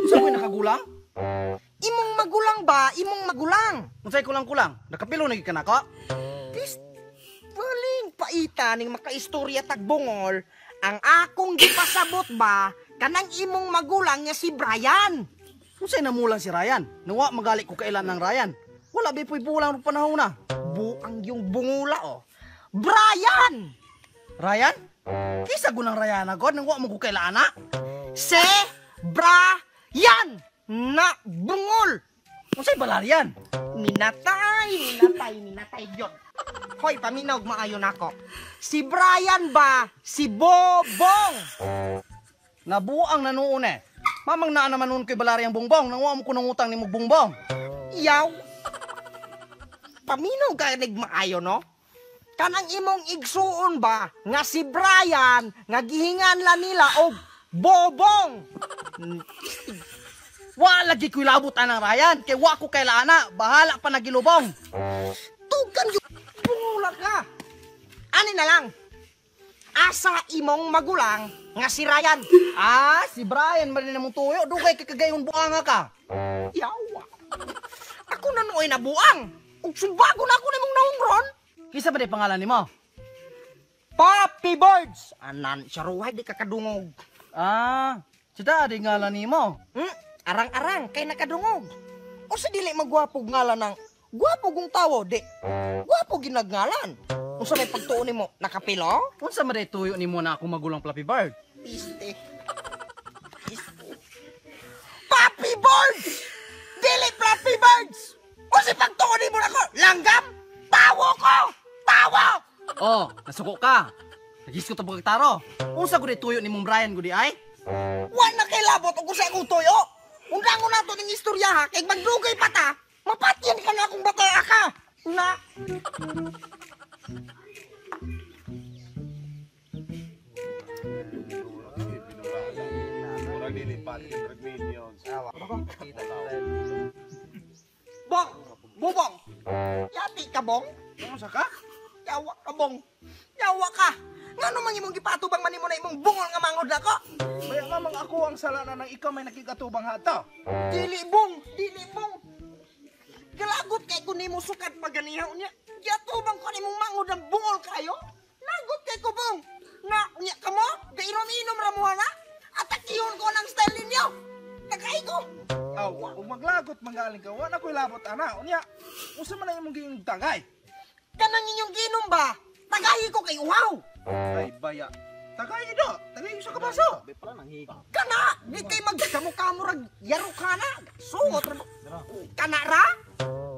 Sa ko'y nakagulang? Imong magulang ba? Imong magulang. Unsay kulang-kulang? Nakapilo na ka na ko? Bis, waling paita ning makaistorya tagbungol. Ang akong gipasabot ba, kanang imong magulang nga si Brian. Unsay namulang si Ryan? Nawa magali ko kailan ng Ryan. Wala ba po'y bulang ng panahon na. Buang yung bungula oh. Brian! Ryan? Kisa gunang Ryan agad, nawa mo ko kailan na. Se Brian na bungol. Unsay balaryan? Minatay yun. Hoy, paminaw maayon ako. Si Brian ba? Si Bobong? Nabuang nanuon eh. Mamang naa naman noon kay balaryang bongbong, nawa mo ko ng utang ni mo bongbong. Yaw. Paminaw ka nagmaayo, no? Kanang imong igsuon ba nga si Brian nga gihingan la nila og Bobong? Wala lagi ko'y labot ng Ryan, kay wa ko kailan na, bahala pa nagilubong. Tugan yung bungula ka. Ani na lang. Asa imong magulang nga si Ryan? Ah, si Brian man na mong tuyo, dugay kagayon buanga ka. Yawa. Ako na nooy nabuang. Ug subago na ako nimong naungron. Kisa ba di pangalan ni mo? Papi Birds. Anan, siya ruhay di kakadungog. Ah, sita di ngalan ni mo. Arang-arang kay nakadungog. O sa dili magwapo ngalan ng gwapo gong tawo, di. Gwapo ginagngalan. Unsa may pagtuon nimo? Nakapilo? Unsa man day tuyo nimo na ako magulang Flappy Bird? Piste. Papi Birds! Dili Flappy Birds! O si pagtuon nimo nako, langgam? Tawo ko! Tawo! Oh, nasuko ka. Nagis ko to pagkataro. Unsa ko day tuyo ni mong Brian gudi ay? Wa na kay labot og sa akong tuyo. Undango na to ning istorya ha, kay magdugay pa ta. Mapatyan ka na akong bataya ka. Na. Bong! Bubong! Yati ka, Bong? Unsa ka? Yawa ka, Bong. Yawa ka. Nga namang imong gipatubang man imo na imong bungol nga mangod ako. May mamang ako ang sala na nang ikaw may nakikatubang hata. Dili, Bong. Dili, Bong. Galagot kay ko nimo sukat paganihaw niya. Yatubang ko nimong mangod ang bungol kayo. Lagot kay ko, Bong. Na, unya ka mo? Gainom-inom ra mo na? Atakiyon ko ng style ninyo. Nakay ko. Aw, kung maglagot mangaling ka, wala ko'y labot ana. Unya, unsa man ang imong giyong tagay? Kanang inyong ginom ba? Tagayi ko kay uhaw. Ay baya. Tagay do, tagay sa kabaso. Kana, di kay magkamukha-mo rag yaro ka na. Suot ra mo. Kana ra?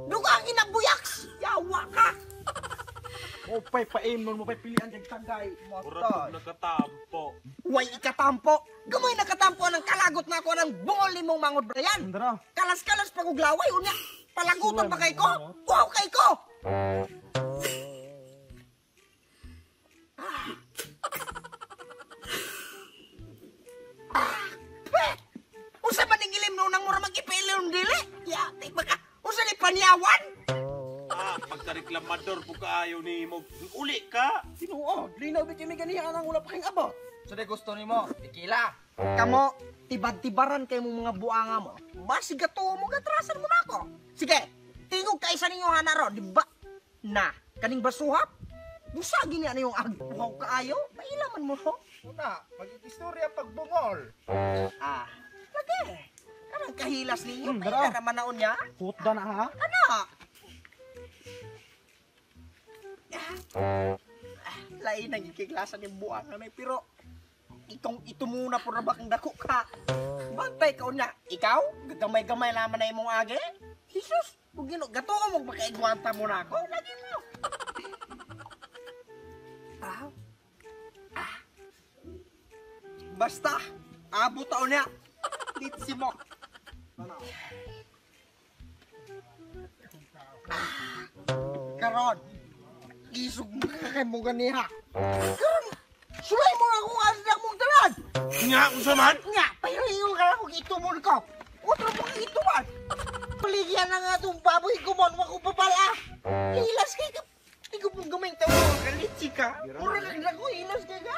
Dugang inabuyaks. Yawa ka. O pay painom mo pay pilian kay tagay. Mura nakatampo. Way ikatampo. Gamoy nakatampo ng kalagot na ako ng bungol ni mong mangod Brian. Andra. Kalas-kalas pag uglaway, unya. Palagutan pa kay ko. Wow kay ko. Usa man ning ilim nung mura mag-ipilon dili? Yati ba ka? Usa ni panyawan? Pagka-reklamador po kaayo ni mo. Uli ka. Tinuod, linaw bi kami ganihan ang wala pa kang abot. Sa de gusto nimo, tequila. Kamo, tibad-tibaran kay mong mga buanga mo. Basi gato mo, gatrasan mo na ako. Sige, tingog ka isa ninyo hanaro, di ba? Na, kaning basuhap? Busagi niya na yung agpuhaw kaayo? Pailaman mo ho? Una, mag-istorya pagbungol. Ah, lagi. Kanang kahilas ninyo, dara. paila naman naon niya. Putda na ha. Ano? Lain ang ikiklasan yung buanga na pero ito muna po na bakang dako ka. Bantay ka unya. Ikaw? Gagamay-gamay naman na imong age? Jesus, kung gato ka mo makaigwanta mo na ako, lagi mo. Basta, abot taon niya. Litsi mo. Karon, isog makakay mo ganiha. Karon, sulay mo ako asdak mong tanan. Nga, unsa man? Nga, pahiyo ka na kung itumon ko. Otro mo kang ituman. Paligyan na nga itong baboy kumon, wako papala. Hilas kay ka. Ikaw pong gamay tayo, kalitsi ka. Mura lang na ko, hilas kay ka.